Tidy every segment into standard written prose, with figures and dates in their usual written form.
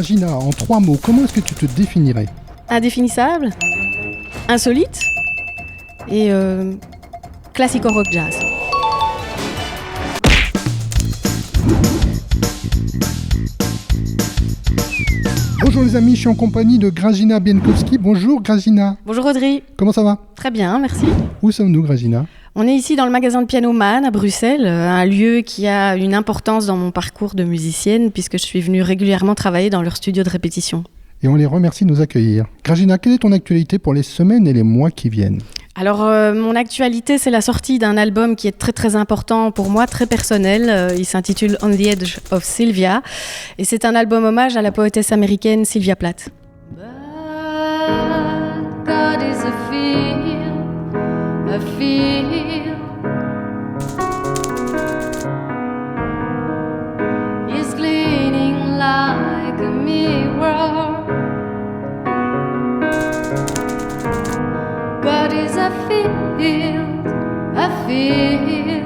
Gragina, en 3 mots, comment est-ce que tu te définirais? Indéfinissable, insolite et classico-rock jazz. Bonjour les amis, je suis en compagnie de Gragina Bienkowski. Bonjour Gragina. Bonjour Audrey. Comment ça va? Très bien, merci. Où sommes-nous Gragina? On est ici dans le magasin de Piano Man à Bruxelles, un lieu qui a une importance dans mon parcours de musicienne puisque je suis venue régulièrement travailler dans leur studio de répétition. Et on les remercie de nous accueillir. Gragina, quelle est ton actualité pour les semaines et les mois qui viennent? Alors, mon actualité, c'est la sortie d'un album qui est très très important pour moi, très personnel. Il s'intitule On the Edge of Sylvia. Et c'est un album hommage à la poétesse américaine Sylvia Plath. But God is a feel. He's gleaming like a mirror. God is a field, a field.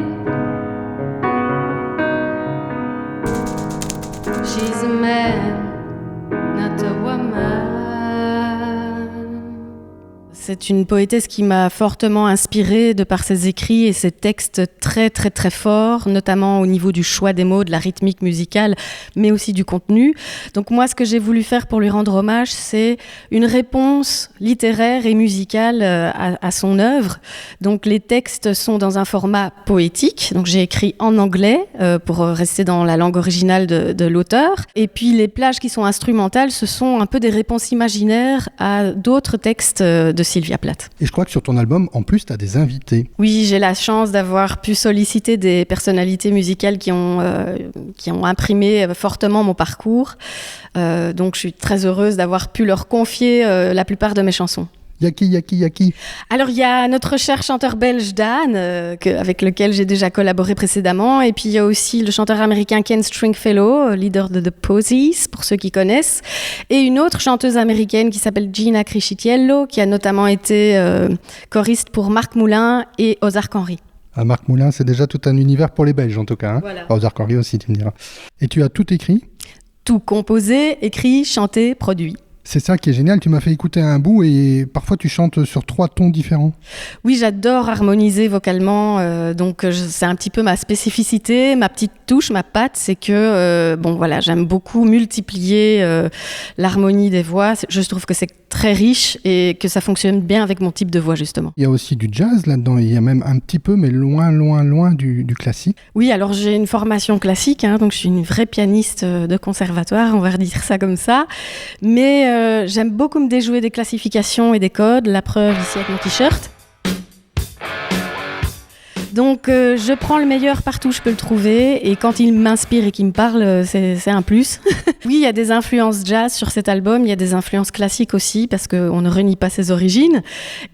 She's a man, not a woman. C'est une poétesse qui m'a fortement inspirée de par ses écrits et ses textes très très très forts, notamment au niveau du choix des mots, de la rythmique musicale, mais aussi du contenu. Donc moi, ce que j'ai voulu faire pour lui rendre hommage, c'est une réponse littéraire et musicale à son œuvre. Donc les textes sont dans un format poétique, donc j'ai écrit en anglais pour rester dans la langue originale de l'auteur. Et puis les plages qui sont instrumentales, ce sont un peu des réponses imaginaires à d'autres textes de Sylvia Plath. Et je crois que sur ton album, en plus, tu as des invités. Oui, j'ai la chance d'avoir pu solliciter des personnalités musicales qui ont imprimé fortement mon parcours. Donc je suis très heureuse d'avoir pu leur confier la plupart de mes chansons. Yaki. Alors, il y a notre cher chanteur belge Dan, avec lequel j'ai déjà collaboré précédemment. Et puis, il y a aussi le chanteur américain Ken Stringfellow, leader de The Posies, pour ceux qui connaissent. Et une autre chanteuse américaine qui s'appelle Gina Criscitiello, qui a notamment été choriste pour Marc Moulin et Ozark Henry. Ah, Marc Moulin, c'est déjà tout un univers pour les Belges, en tout cas. Hein. Voilà. Ozark Henry aussi, tu me diras. Et tu as tout écrit? Tout composé, écrit, chanté, produit. C'est ça qui est génial, tu m'as fait écouter un bout et parfois tu chantes sur 3 tons différents. Oui, j'adore harmoniser vocalement, donc c'est un petit peu ma spécificité, ma petite touche, ma patte, c'est que j'aime beaucoup multiplier l'harmonie des voix. Je trouve que c'est très riche et que ça fonctionne bien avec mon type de voix justement. Il y a aussi du jazz là-dedans, il y a même un petit peu, mais loin du classique. Oui, alors j'ai une formation classique, donc je suis une vraie pianiste de conservatoire, on va redire ça comme ça, mais j'aime beaucoup me déjouer des classifications et des codes, la preuve ici avec mon t-shirt. Donc je prends le meilleur partout où je peux le trouver et quand il m'inspire et qu'il me parle, c'est un plus. Oui, il y a des influences jazz sur cet album, il y a des influences classiques aussi parce qu'on ne renie pas ses origines.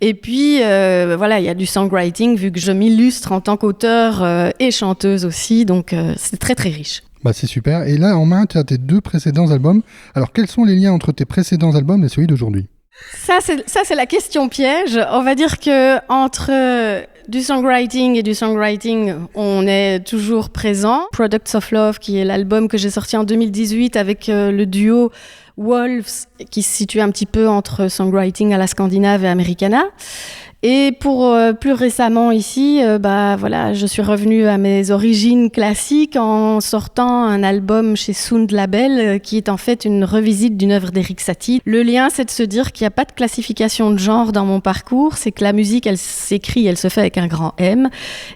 Et puis il y a du songwriting vu que je m'illustre en tant qu'auteur et chanteuse aussi, donc c'est très très riche. Bah c'est super. Et là, en main, tu as tes 2 précédents albums. Alors, quels sont les liens entre tes précédents albums et celui d'aujourd'hui? Ça, c'est la question piège. On va dire que entre du songwriting et du songwriting, on est toujours présent. Products of Love, qui est l'album que j'ai sorti en 2018 avec le duo Wolves, qui se situe un petit peu entre songwriting à la scandinave et americana. Et pour plus récemment ici, je suis revenue à mes origines classiques en sortant un album chez Sound Label qui est en fait une revisite d'une œuvre d'Erik Satie. Le lien, c'est de se dire qu'il n'y a pas de classification de genre dans mon parcours, c'est que la musique, elle s'écrit, elle se fait avec un grand M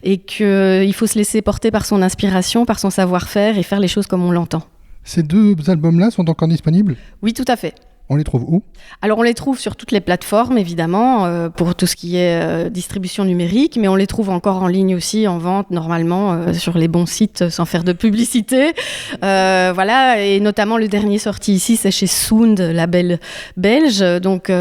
et qu'il faut se laisser porter par son inspiration, par son savoir-faire et faire les choses comme on l'entend. Ces 2 albums-là sont encore disponibles? Oui, tout à fait. On les trouve où? Alors on les trouve sur toutes les plateformes évidemment pour tout ce qui est distribution numérique, mais on les trouve encore en ligne aussi en vente normalement sur les bons sites sans faire de publicité. Et notamment le dernier sorti ici c'est chez Sound, label belge, donc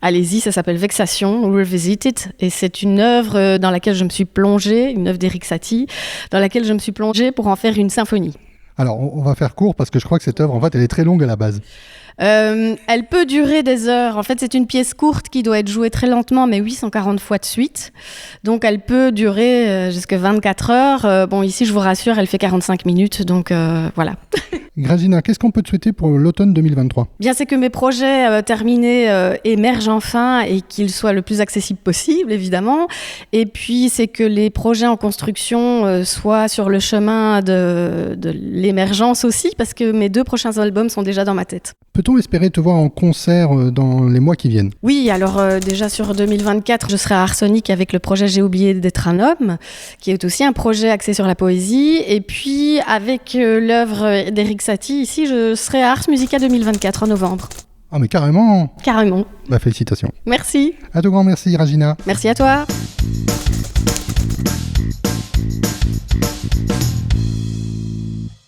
allez-y, ça s'appelle Vexation Revisited et c'est une œuvre dans laquelle je me suis plongée, une œuvre d'Erik Satie, dans laquelle je me suis plongée pour en faire une symphonie. Alors, on va faire court parce que je crois que cette œuvre, en fait, elle est très longue à la base. Elle peut durer des heures. En fait, c'est une pièce courte qui doit être jouée très lentement, mais 840 fois de suite. Donc, elle peut durer jusqu'à 24 heures. Bon, ici, je vous rassure, elle fait 45 minutes. Donc, voilà. Grażyna, qu'est-ce qu'on peut te souhaiter pour l'automne 2023 ? Bien, c'est que mes projets terminés émergent enfin et qu'ils soient le plus accessibles possible, évidemment. Et puis, c'est que les projets en construction soient sur le chemin de l'émergence aussi, parce que mes 2 prochains albums sont déjà dans ma tête. Peut-on espérer te voir en concert dans les mois qui viennent ? Oui, alors déjà sur 2024, je serai à Arsenic avec le projet J'ai oublié d'être un homme, qui est aussi un projet axé sur la poésie. Et puis, avec l'œuvre d'Eric Satie, ici, je serai à Ars Musica 2024 en novembre. Ah mais carrément ! Carrément. Bah félicitations. Merci. À tout grand merci Grażyna. Merci à toi.